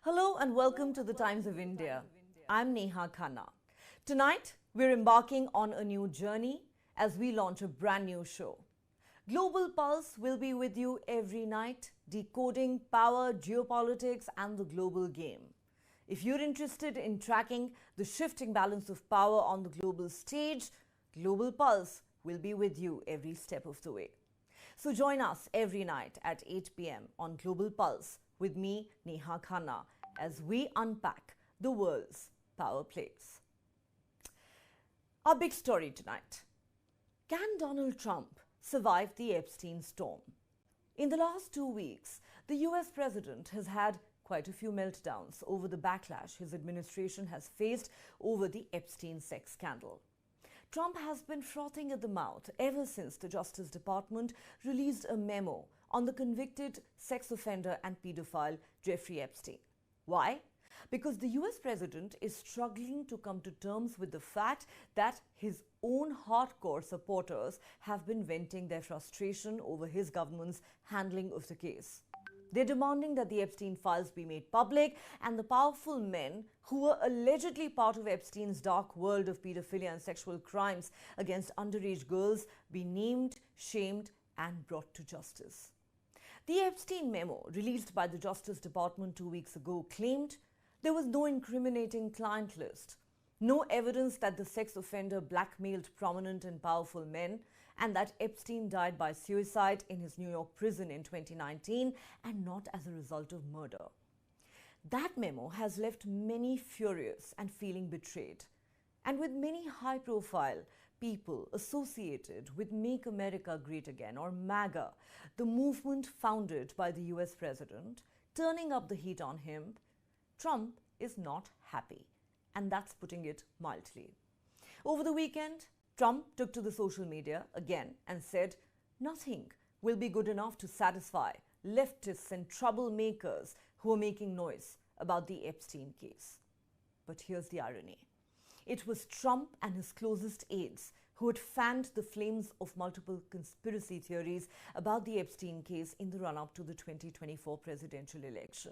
Hello and welcome to the Times of India. I'm Neha Khanna. Tonight, we're embarking on a new journey as we launch a brand new show. Global Pulse will be with you every night, decoding power, geopolitics, and the global game. If you're interested in tracking the shifting balance of power on the global stage, Global Pulse will be with you every step of the way. So join us every night at 8 p.m. on Global Pulse with me, Neha Khanna, as we unpack the world's power plays. Our big story tonight. Can Donald Trump survive the Epstein storm? In the last 2 weeks, the US president has had quite a few meltdowns over the backlash his administration has faced over the Epstein sex scandal. Trump has been frothing at the mouth ever since the Justice Department released a memo on the convicted sex offender and paedophile Jeffrey Epstein. Why? Because the US president is struggling to come to terms with the fact that his own hardcore supporters have been venting their frustration over his government's handling of the case. They're demanding that the Epstein Files be made public and the powerful men who were allegedly part of Epstein's dark world of pedophilia and sexual crimes against underage girls be named, shamed, and brought to justice. The Epstein memo, released by the Justice Department 2 weeks ago, claimed there was no incriminating client list, no evidence that the sex offender blackmailed prominent and powerful men, and that Epstein died by suicide in his New York prison in 2019 and not as a result of murder. That memo has left many furious and feeling betrayed, and with many high-profile people associated with Make America Great Again, or MAGA, the movement founded by the US president, turning up the heat on him, Trump is not happy, and that's putting it mildly. Over the weekend, Trump took to the social media again and said nothing will be good enough to satisfy leftists and troublemakers who are making noise about the Epstein case. But here's the irony. It was Trump and his closest aides who had fanned the flames of multiple conspiracy theories about the Epstein case in the run-up to the 2024 presidential election.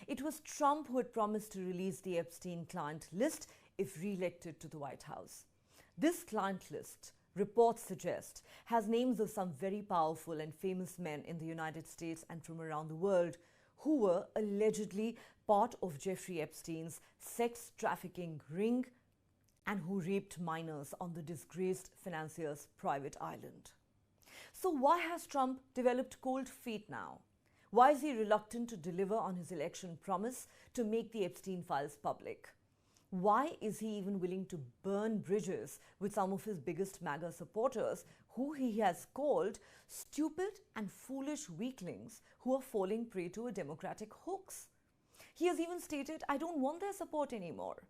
It was Trump who had promised to release the Epstein client list if re-elected to the White House. This client list, reports suggest, has names of some very powerful and famous men in the United States and from around the world who were allegedly part of Jeffrey Epstein's sex trafficking ring and who raped minors on the disgraced financier's private island. So why has Trump developed cold feet now? Why is he reluctant to deliver on his election promise to make the Epstein Files public? Why is he even willing to burn bridges with some of his biggest MAGA supporters, who he has called stupid and foolish weaklings who are falling prey to a Democratic hoax? He has even stated, "I don't want their support anymore."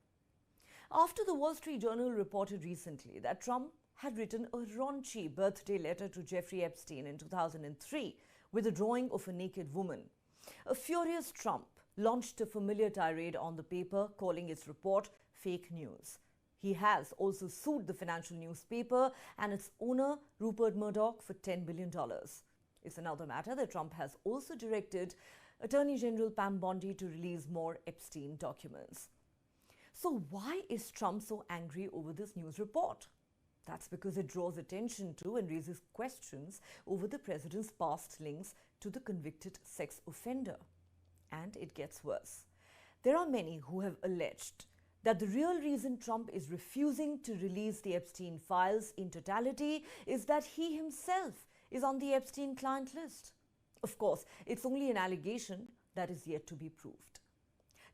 After the Wall Street Journal reported recently that Trump had written a raunchy birthday letter to Jeffrey Epstein in 2003 with a drawing of a naked woman, a furious Trump launched a familiar tirade on the paper, calling its report fake news. He has also sued the financial newspaper and its owner, Rupert Murdoch, for $10 billion. It's another matter that Trump has also directed Attorney General Pam Bondi to release more Epstein documents. So why is Trump so angry over this news report? That's because it draws attention to and raises questions over the president's past links to the convicted sex offender. And it gets worse. There are many who have alleged that the real reason Trump is refusing to release the Epstein files in totality is that he himself is on the Epstein client list. Of course, it's only an allegation that is yet to be proved.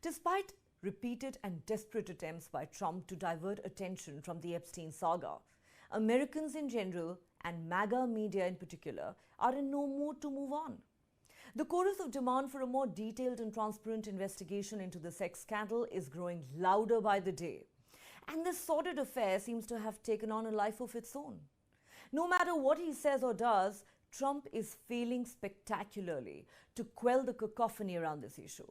Despite repeated and desperate attempts by Trump to divert attention from the Epstein saga, Americans in general and MAGA media in particular are in no mood to move on. The chorus of demand for a more detailed and transparent investigation into the sex scandal is growing louder by the day. And this sordid affair seems to have taken on a life of its own. No matter what he says or does, Trump is failing spectacularly to quell the cacophony around this issue.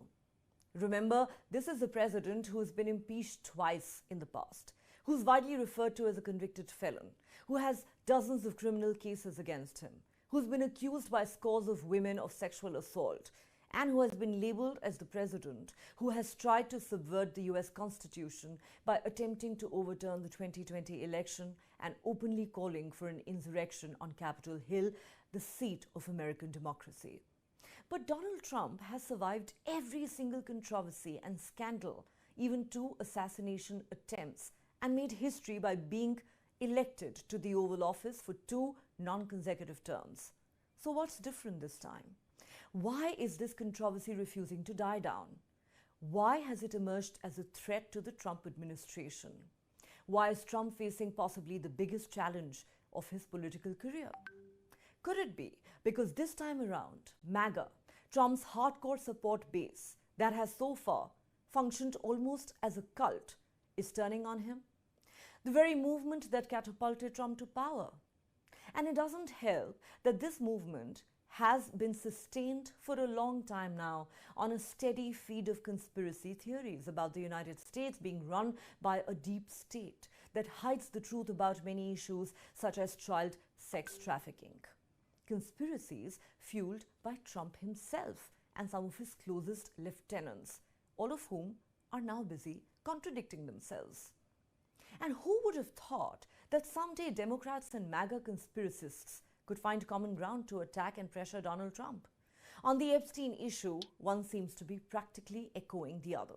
Remember, this is a president who has been impeached twice in the past, who's widely referred to as a convicted felon, who has dozens of criminal cases against him, who's been accused by scores of women of sexual assault, and who has been labeled as the president who has tried to subvert the US Constitution by attempting to overturn the 2020 election and openly calling for an insurrection on Capitol Hill, the seat of American democracy. But Donald Trump has survived every single controversy and scandal, even 2 assassination attempts, and made history by being elected to the Oval Office for 2 non-consecutive terms. So what's different this time? Why is this controversy refusing to die down? Why has it emerged as a threat to the Trump administration? Why is Trump facing possibly the biggest challenge of his political career? Could it be because this time around, MAGA, Trump's hardcore support base that has so far functioned almost as a cult, is turning on him? The very movement that catapulted Trump to power. And it doesn't help that this movement has been sustained for a long time now on a steady feed of conspiracy theories about the United States being run by a deep state that hides the truth about many issues such as child sex trafficking. Conspiracies fueled by Trump himself and some of his closest lieutenants, all of whom are now busy contradicting themselves. And who would have thought that someday Democrats and MAGA conspiracists could find common ground to attack and pressure Donald Trump? On the Epstein issue, one seems to be practically echoing the other.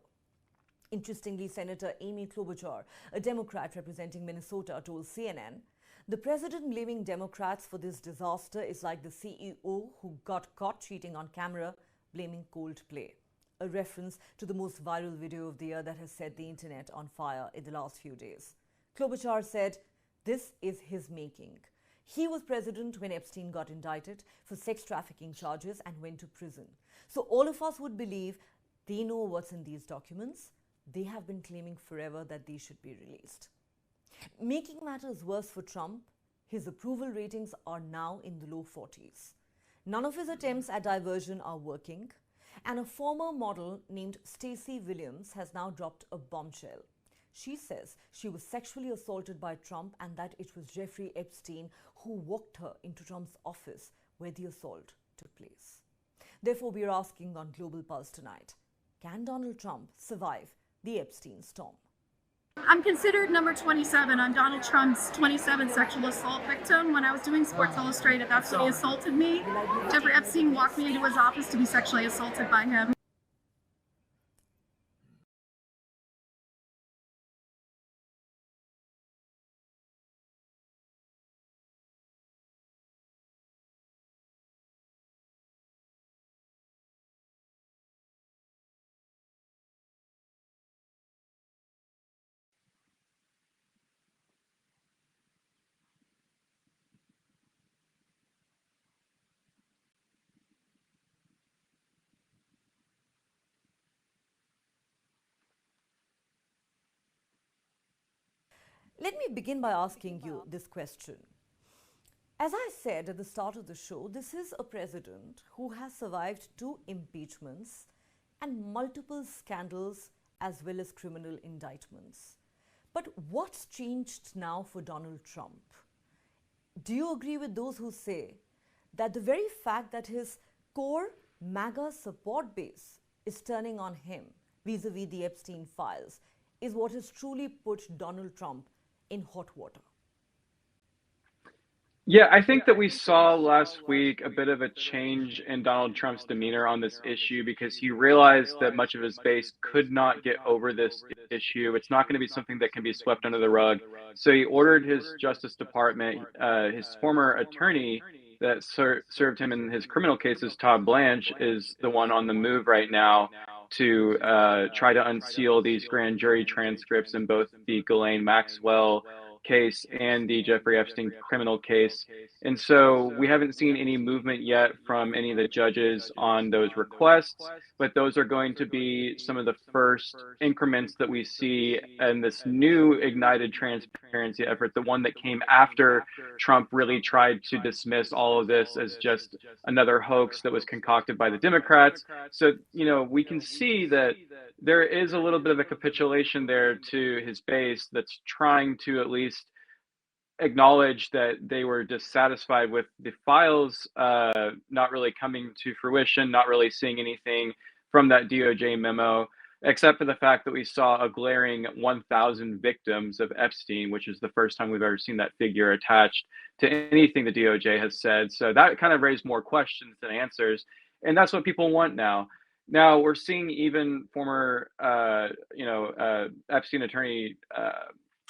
Interestingly, Senator Amy Klobuchar, a Democrat representing Minnesota, told CNN, "The president blaming Democrats for this disaster is like the CEO who got caught cheating on camera blaming Coldplay," a reference to the most viral video of the year that has set the internet on fire in the last few days. Klobuchar said, "This is his making. He was president when Epstein got indicted for sex trafficking charges and went to prison. So all of us would believe they know what's in these documents. They have been claiming forever that they should be released." Making matters worse for Trump, his approval ratings are now in the low 40s. None of his attempts at diversion are working, and a former model named Stacey Williams has now dropped a bombshell. She says she was sexually assaulted by Trump and that it was Jeffrey Epstein who walked her into Trump's office where the assault took place. Therefore, we are asking on Global Pulse tonight, can Donald Trump survive the Epstein storm? I'm considered number 27. I'm Donald Trump's 27th sexual assault victim. When I was doing Sports Illustrated, that's when he assaulted me. Jeffrey Epstein walked me into his office to be sexually assaulted by him. Let me begin by asking you this question. As I said at the start of the show, this is a president who has survived 2 impeachments and multiple scandals as well as criminal indictments. But what's changed now for Donald Trump? Do you agree with those who say that the very fact that his core MAGA support base is turning on him vis-a-vis the Epstein Files is what has truly put Donald Trump in hot water? Yeah, I think that we saw last week a bit of a change in Donald Trump's demeanor on this issue because he realized that much of his base could not get over this issue. It's not going to be something that can be swept under the rug. So he ordered his Justice Department, his former attorney that served him in his criminal cases, Todd Blanche, is the one on the move right now to try to unseal these grand jury transcripts in both the Ghislaine Maxwell case and the Jeffrey Epstein criminal case. And so we haven't seen any movement yet from any of the judges on those requests, but those are going to be some of the first increments that we see in this new ignited transparency effort, the one that came after Trump really tried to dismiss all of this as just another hoax that was concocted by the Democrats. So, we can see that there is a little bit of a capitulation there to his base that's trying to at least acknowledge that they were dissatisfied with the files not really coming to fruition, not really seeing anything from that DOJ memo, except for the fact that we saw a glaring 1,000 victims of Epstein, which is the first time we've ever seen that figure attached to anything the DOJ has said. So that kind of raised more questions than answers. And that's what people want now. Now we're seeing even former, Epstein attorney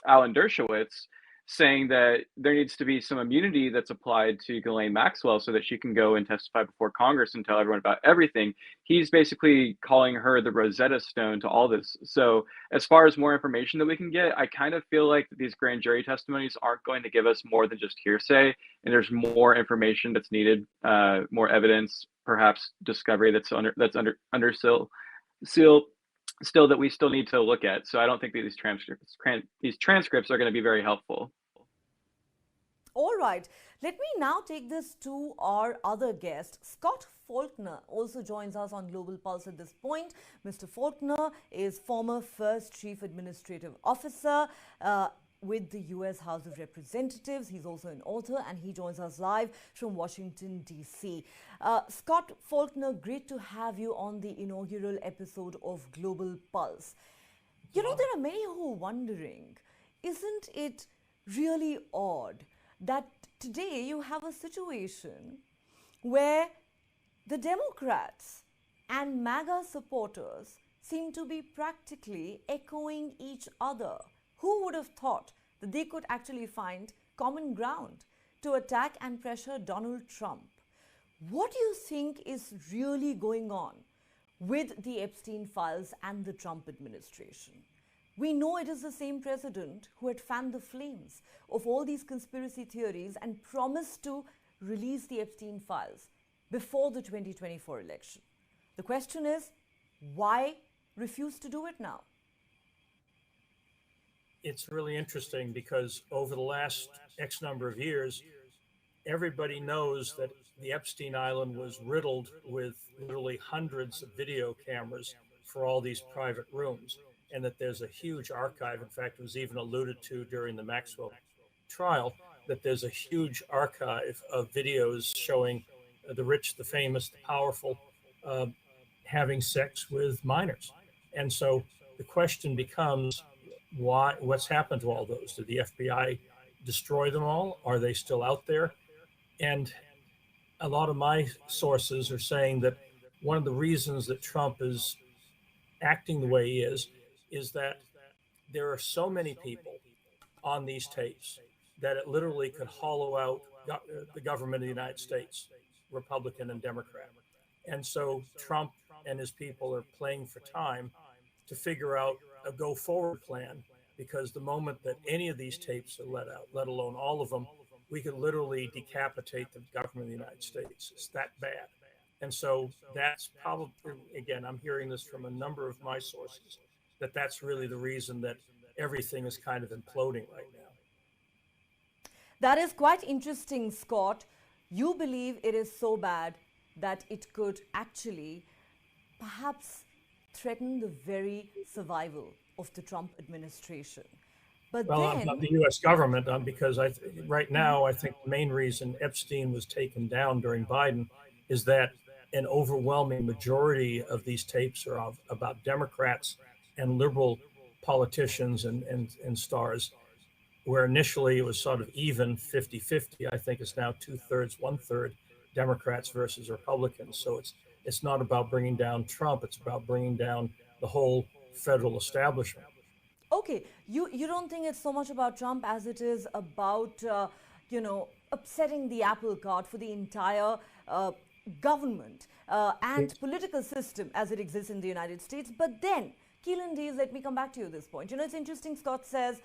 Alan Dershowitz saying that there needs to be some immunity that's applied to Ghislaine Maxwell so that she can go and testify before Congress and tell everyone about everything. He's basically calling her the Rosetta Stone to all this. So as far as more information that we can get, I kind of feel like these grand jury testimonies aren't going to give us more than just hearsay, and there's more information that's needed, more evidence, perhaps discovery that's under still that we still need to look at. So I don't think that these transcripts are going to be very helpful. All right, let me now take this to our other guest. Scott Faulkner also joins us on Global Pulse at this point. Mr. Faulkner is former first chief administrative officer with the US House of Representatives. He's also an author, and he joins us live from Washington, D.C. Scott Faulkner, great to have you on the inaugural episode of Global Pulse. There are many who are wondering, isn't it really odd that today you have a situation where the Democrats and MAGA supporters seem to be practically echoing each other? Who would have thought that they could actually find common ground to attack and pressure Donald Trump? What do you think is really going on with the Epstein Files and the Trump administration? We know it is the same president who had fanned the flames of all these conspiracy theories and promised to release the Epstein Files before the 2024 election. The question is, why refuse to do it now? It's really interesting because over the last X number of years, everybody knows that the Epstein Island was riddled with literally hundreds of video cameras for all these private rooms, and that there's a huge archive. In fact, it was even alluded to during the Maxwell trial that there's a huge archive of videos showing the rich, the famous, the powerful having sex with minors. And so the question becomes, what's happened to all those? Did the FBI destroy them all? Are they still out there? And a lot of my sources are saying that one of the reasons that Trump is acting the way he is that there are so many people on these tapes that it literally could hollow out the government of the United States, Republican and Democrat. And so Trump and his people are playing for time to figure out a go forward plan, because the moment that any of these tapes are let out, let alone all of them, we could literally decapitate the government of the United States. It's that bad. And so that's probably, again, I'm hearing this from a number of my sources, that's really the reason that everything is kind of imploding right now. That is quite interesting, Scott. You believe it is so bad that it could actually perhaps threaten the very survival of the Trump administration. But Well, then, not the U.S. government, because right now I think the main reason Epstein was taken down during Biden is that an overwhelming majority of these tapes are about Democrats and liberal politicians and stars, where initially it was sort of even 50-50. I think it's now 2/3, 1/3 Democrats versus Republicans. So it's not about bringing down Trump, it's about bringing down the whole federal establishment. okay, you don't think it's so much about Trump as it is about, upsetting the apple cart for the entire government and political system as it exists in the United States. But then, Keelan Dees, let me come back to you at this point. It's interesting. Scott says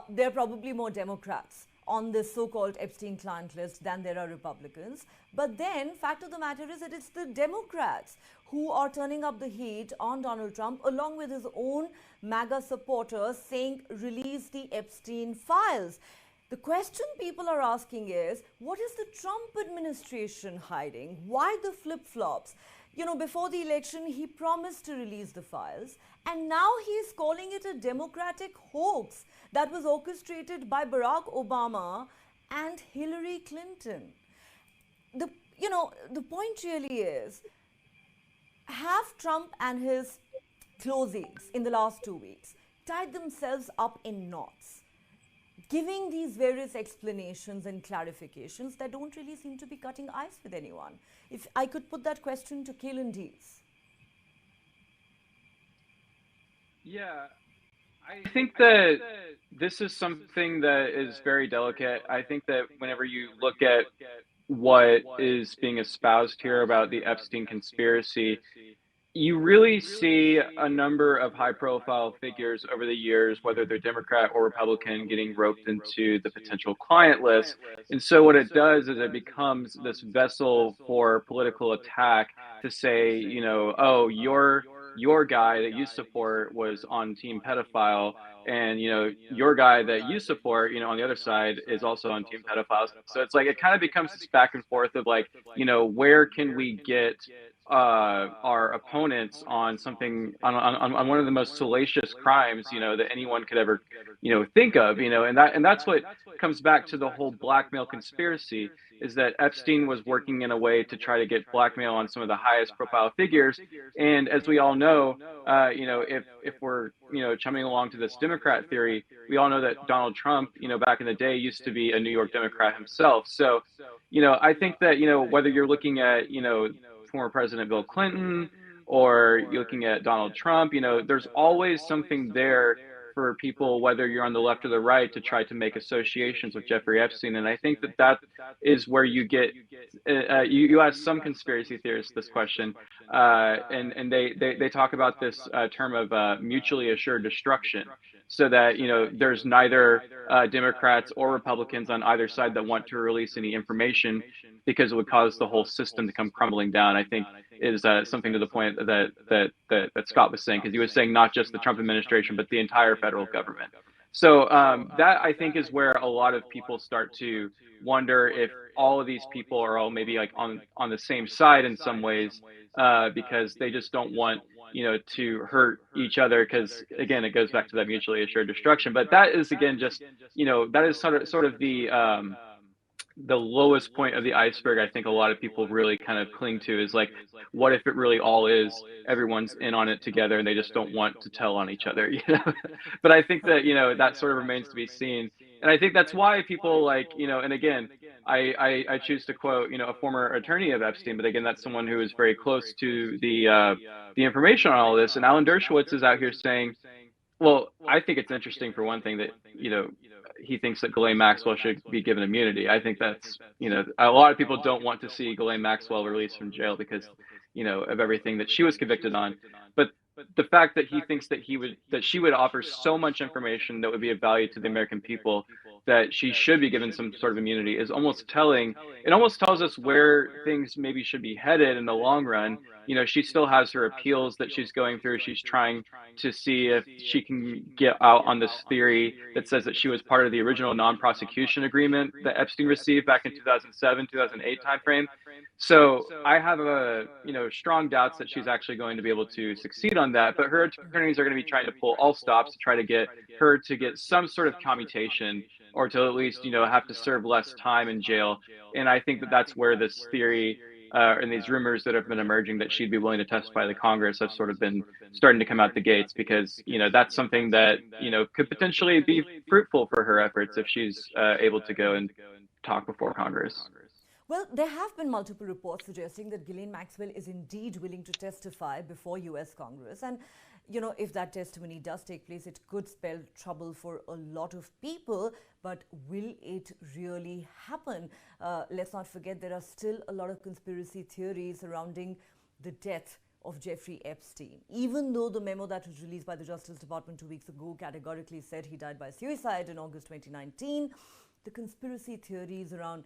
there are probably more Democrats on this so-called Epstein client list than there are Republicans. But then, fact of the matter is that it's the Democrats who are turning up the heat on Donald Trump, along with his own MAGA supporters saying, release the Epstein files. The question people are asking is, what is the Trump administration hiding? Why the flip-flops? Before the election, he promised to release the files, and now he's calling it a Democratic hoax that was orchestrated by Barack Obama and Hillary Clinton. The point really is, have Trump and his close-aides in the last 2 weeks tied themselves up in knots, giving these various explanations and clarifications that don't really seem to be cutting ice with anyone? If I could put that question to Keelan Dees. Yeah, I think that this is something that is very delicate. I think that whenever you look at what is being espoused here about the Epstein conspiracy, you really see a number of high profile figures over the years, whether they're Democrat or Republican, getting roped into the potential client list. And so what it does is it becomes this vessel for political attack to say, oh, your guy that you support was on team pedophile, and your guy that you support on the other side is also on team pedophiles. So it's like it kind of becomes this back and forth of like, where can we get our opponents on something on one of the most salacious crimes that anyone could ever think of, and that's what comes back to the whole blackmail conspiracy, is that Epstein was working in a way to try to get blackmail on some of the highest profile figures. And as we all know, if we're chumming along to this Democrat theory, we all know that Donald Trump back in the day used to be a New York Democrat himself. So I think that whether you're looking at former President Bill Clinton or you're looking at Donald Trump, there's always something there for people, whether you're on the left or the right, to try to make associations with Jeffrey Epstein. And I think that is where you get, you ask some conspiracy theorists this question, and they talk about this term of mutually assured destruction, so that there's neither Democrats or Republicans on either side that want to release any information, because it would cause the whole system to come crumbling down. I think is something to the point that Scott was saying, because he was saying not just the Trump administration, but the entire federal government. So that, I think, is where a lot of people start to wonder if all of these people are all maybe like on the same side in some ways, because they just don't want to hurt each other, because again, it goes back to that mutually assured destruction. But that is, again, just that is sort of the lowest point of the iceberg. I think a lot of people really kind of cling to is like, what if it really all is everyone's in on it together and they just don't want to tell on each other, But I think that that sort of remains to be seen. And I think that's why people like, and again, I choose to quote a former attorney of Epstein, but again, that's someone who is very close to the information on all this. And Alan Dershowitz is out here saying, well, I think it's interesting, for one thing, that he thinks that Ghislaine Maxwell should be given immunity. I think that's a lot of people don't want to see Ghislaine Maxwell released from jail because of everything that she was convicted on. But the fact that he thinks that she would offer so much information that would be of value to the American people that she should be given some sort of immunity is almost telling. It almost tells us where things maybe should be headed in the long run, You know, she still has her appeals that she's going through. She's trying to see if she can get out on this theory that says that she was part of the original non-prosecution agreement that Epstein received back in 2007, 2008 timeframe. So I have strong doubts that she's actually going to be able to succeed on that. But her attorneys are going to be trying to pull all stops to try to get her to get some sort of commutation, or to at least, have to serve less time in jail. And I think that that's where this theory and these rumors that have been emerging that she'd be willing to testify to Congress have sort of been starting to come out the gates, because that's something that could potentially be fruitful for her efforts if she's able to go and talk before Congress. Well, there have been multiple reports suggesting that Ghislaine Maxwell is indeed willing to testify before US Congress. And, if that testimony does take place, it could spell trouble for a lot of people. But will it really happen? Let's not forget there are still a lot of conspiracy theories surrounding the death of Jeffrey Epstein. Even though the memo that was released by the Justice Department 2 weeks ago categorically said he died by suicide in August 2019, the conspiracy theories around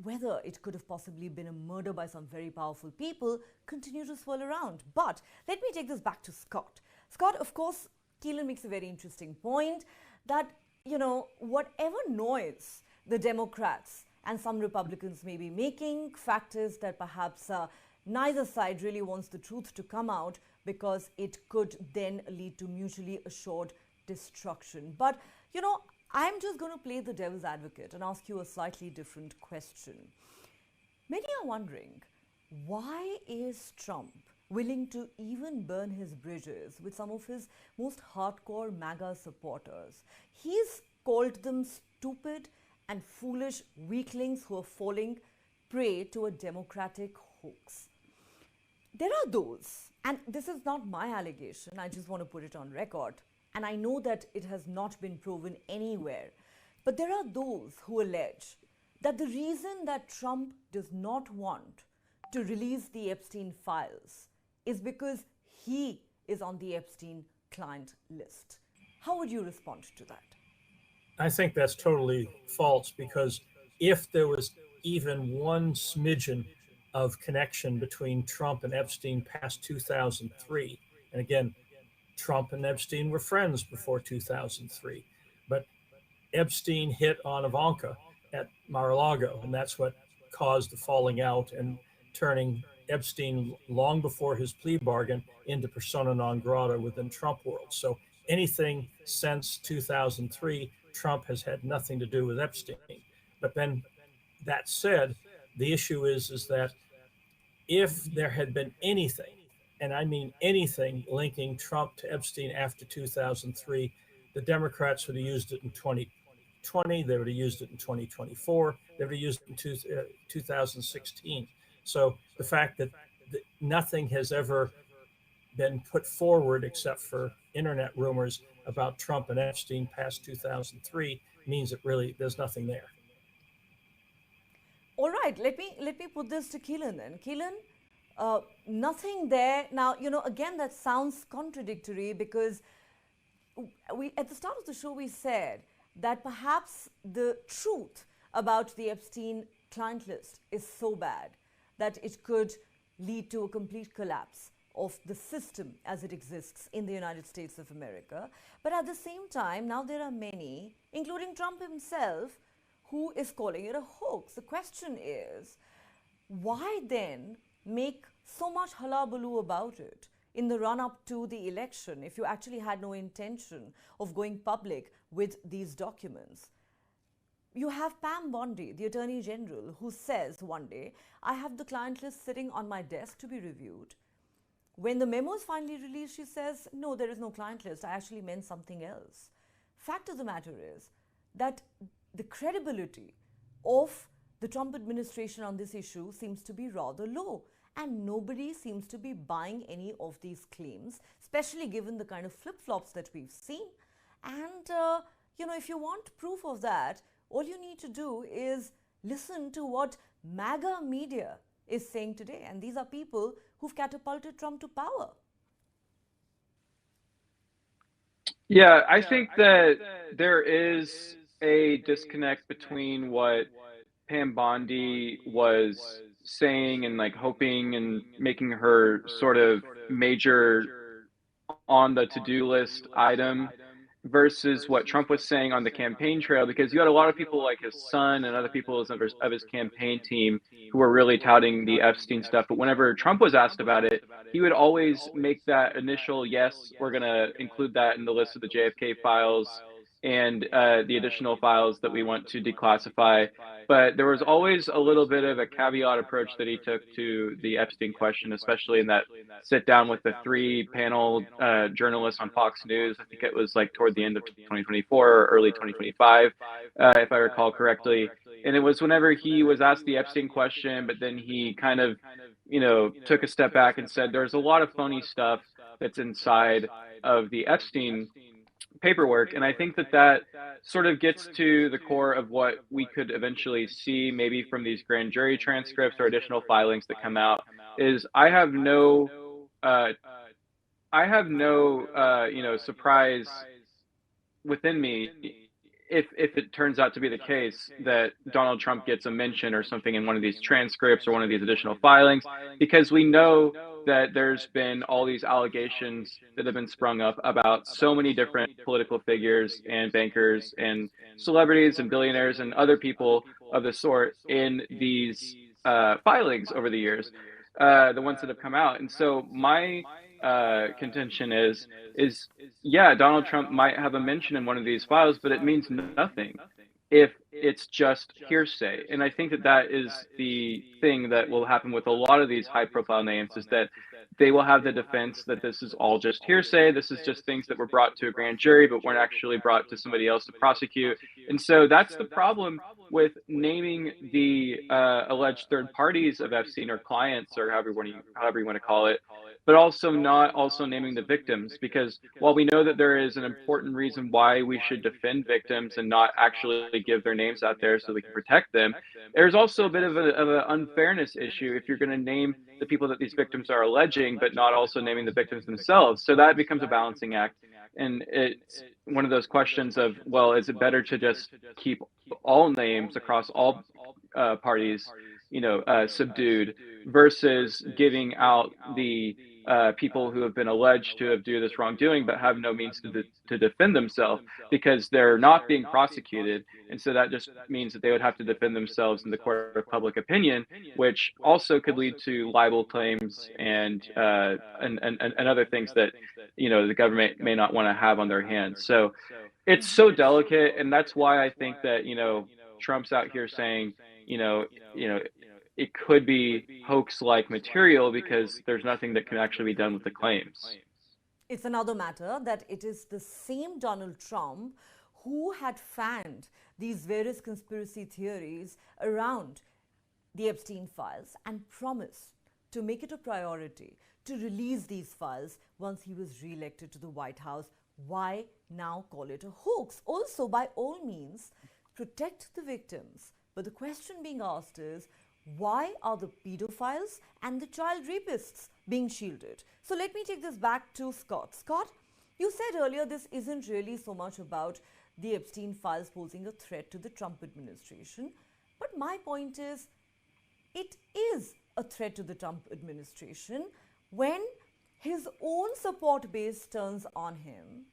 whether it could have possibly been a murder by some very powerful people continue to swirl around. But let me take this back to Scott. Scott, of course, Keelan makes a very interesting point that, whatever noise the Democrats and some Republicans may be making, fact is that perhaps neither side really wants the truth to come out, because it could then lead to mutually assured destruction. But, I'm just going to play the devil's advocate and ask you a slightly different question. Many are wondering, why is Trump willing to even burn his bridges with some of his most hardcore MAGA supporters? He's called them stupid and foolish weaklings who are falling prey to a democratic hoax. There are those, and this is not my allegation, I just want to put it on record, and I know that it has not been proven anywhere, but there are those who allege that the reason that Trump does not want to release the Epstein Files is because he is on the Epstein client list. How would you respond to that? I think that's totally false, because if there was even one smidgen of connection between Trump and Epstein past 2003, and again, Trump and Epstein were friends before 2003, but Epstein hit on Ivanka at Mar-a-Lago, and that's what caused the falling out and turning Epstein, long before his plea bargain, into persona non grata within Trump world. So anything since 2003, Trump has had nothing to do with Epstein. But then, that said, the issue is that if there had been anything, and I mean anything, linking Trump to Epstein after 2003, the Democrats would have used it in 2020, they would have used it in 2024, they would have used it in 2016. So the fact that nothing has ever been put forward except for internet rumors about Trump and Epstein past 2003 means that really there's nothing there. All right, let me put this to Keelan then. Keelan, nothing there. Now, again, that sounds contradictory, because we, at the start of the show, we said that perhaps the truth about the Epstein client list is so bad that it could lead to a complete collapse of the system as it exists in the United States of America. But at the same time, now there are many, including Trump himself, who is calling it a hoax. The question is, why then make so much hullabaloo about it in the run-up to the election if you actually had no intention of going public with these documents? You have Pam Bondi, the Attorney General, who says one day, I have the client list sitting on my desk to be reviewed. When the memo is finally released, she says, no, there is no client list. I actually meant something else. Fact of the matter is that the credibility of the Trump administration on this issue seems to be rather low. And nobody seems to be buying any of these claims, especially given the kind of flip-flops that we've seen. And, if you want proof of that, all you need to do is listen to what MAGA media is saying today. And these are people who've catapulted Trump to power. Yeah, I think that there is a disconnect between what Pam Bondi was saying and like hoping and making her sort of major on the to-do list item versus what Trump was saying on the campaign trail, because you had a lot of people like his son and other people of his campaign team who were really touting the Epstein stuff. But whenever Trump was asked about it, he would always make that initial, yes, we're going to include that in the list of the JFK files and the additional files that we want to declassify. But there was always a little bit of a caveat approach that he took to the Epstein question, especially in that sit down with the 3-panel journalists on Fox News. I think it was like toward the end of 2024 or early 2025, if I recall correctly. And it was whenever he was asked the Epstein question, but then he kind of, took a step back and said, there's a lot of phony stuff that's inside of the Epstein paperwork. And I think that sort of gets to the core of what we could eventually see maybe from these grand jury transcripts or additional filings that come out is I have no surprise within me if it turns out to be the case that Donald Trump gets a mention or something in one of these transcripts or one of these additional filings, because we know that there's been all these allegations that have been sprung up about so many different political figures and bankers and celebrities and billionaires and other people of the sort in these filings over the years, the ones that have come out. And so my contention is yeah, Donald Trump might have a mention in one of these files, but it means nothing if it's just hearsay. And I think that is the thing that will happen with a lot of these high profile names, is that they will have the defense that this is all just hearsay. This is just things that were brought to a grand jury, but weren't actually brought to somebody else to prosecute. And so that's the problem with naming the alleged third parties of Epstein, or clients, or however you want to call it, but also not also naming the victims. Because while we know that there is an important reason why we should defend victims and not actually give their names out there so we can protect them, there's also a bit of an unfairness issue if you're going to name the people that these victims are alleging, but not also naming the victims themselves. So that becomes a balancing act. And it's one of those questions of, well, is it better to just keep all names across all parties, subdued, versus giving out the people who have been alleged to have done this wrongdoing but have no means to defend themselves because they're not being prosecuted. And so that just means that they would have to defend themselves in the court of public opinion, which also could lead to libel claims and other things that the government may not want to have on their hands. So it's so delicate, and that's why I think that Trump's out here saying it could be hoax-like material because there's nothing that can actually be done with the claims. It's another matter that it is the same Donald Trump who had fanned these various conspiracy theories around the Epstein files and promised to make it a priority to release these files once he was re-elected to the White House. Why now call it a hoax? Also, by all means, protect the victims. But the question being asked is, why are the pedophiles and the child rapists being shielded? So let me take this back to Scott. Scott, you said earlier this isn't really so much about the Epstein files posing a threat to the Trump administration. But my point is, it is a threat to the Trump administration when his own support base turns on him,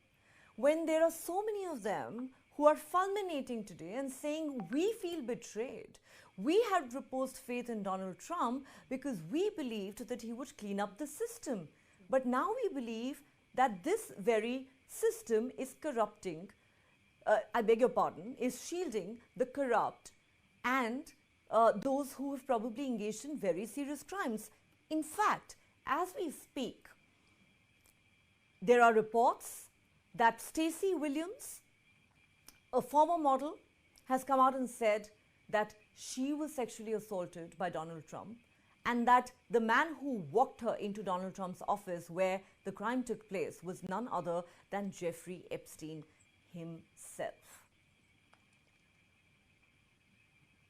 when there are so many of them who are fulminating today and saying, we feel betrayed. We had reposed faith in Donald Trump because we believed that he would clean up the system. But now we believe that this very system is corrupting, is shielding the corrupt and those who have probably engaged in very serious crimes. In fact, as we speak, there are reports that Stacey Williams, a former model, has come out and said that she was sexually assaulted by Donald Trump, and that the man who walked her into Donald Trump's office where the crime took place was none other than Jeffrey Epstein himself.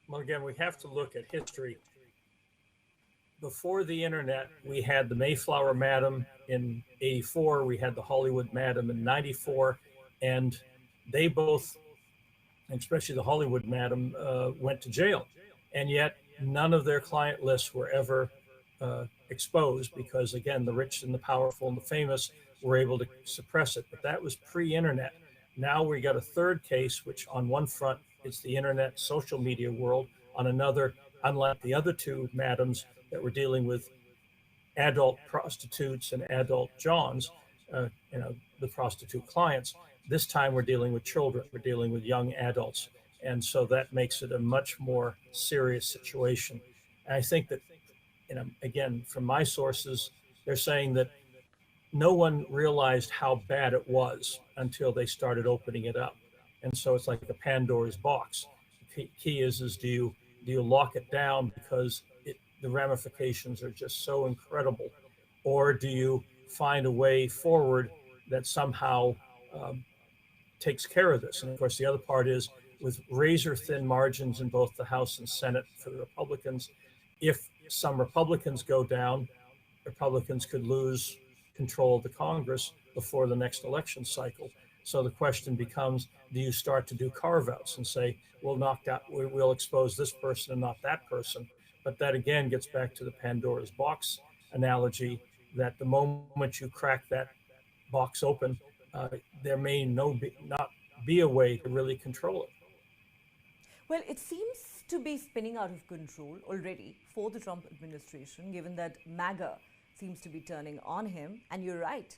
Well, again, we have to look at history. Before the internet, we had the Mayflower Madam in '84, we had the Hollywood Madam in '94, and they both, especially the Hollywood Madam, went to jail. And yet none of their client lists were ever exposed because, again, the rich and the powerful and the famous were able to suppress it. But that was pre-internet. Now we got a third case, which on one front, it's the internet social media world. On another, unlike the other two madams that were dealing with adult prostitutes and adult Johns, the prostitute clients, this time we're dealing with children, we're dealing with young adults. And so that makes it a much more serious situation. And I think that, again, from my sources, they're saying that no one realized how bad it was until they started opening it up. And so it's like a Pandora's box. The key is do you lock it down because the ramifications are just so incredible, or do you find a way forward that somehow takes care of this? And of course, the other part is with razor thin margins in both the House and Senate for the Republicans, if some Republicans go down, Republicans could lose control of the Congress before the next election cycle. So the question becomes, do you start to do carve-outs and say, we'll expose this person and not that person? But that again gets back to the Pandora's box analogy, that the moment you crack that box open, there may not be a way to really control it. Well, it seems to be spinning out of control already for the Trump administration, given that MAGA seems to be turning on him. And you're right,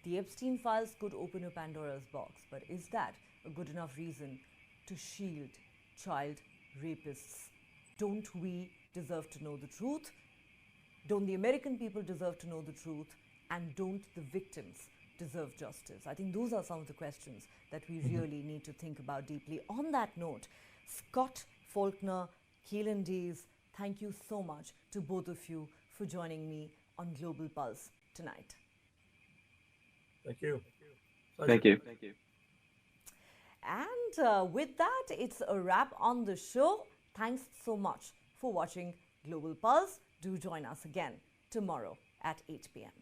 the Epstein Files could open a Pandora's box, but is that a good enough reason to shield child rapists? Don't we deserve to know the truth? Don't the American people deserve to know the truth? And don't the victims deserve justice? I think those are some of the questions that we really need to think about deeply. On that note, Scott Faulkner, Keelan Dees, thank you so much to both of you for joining me on Global Pulse tonight. Thank you. Thank you. And with that, it's a wrap on the show. Thanks so much for watching Global Pulse. Do join us again tomorrow at 8 p.m.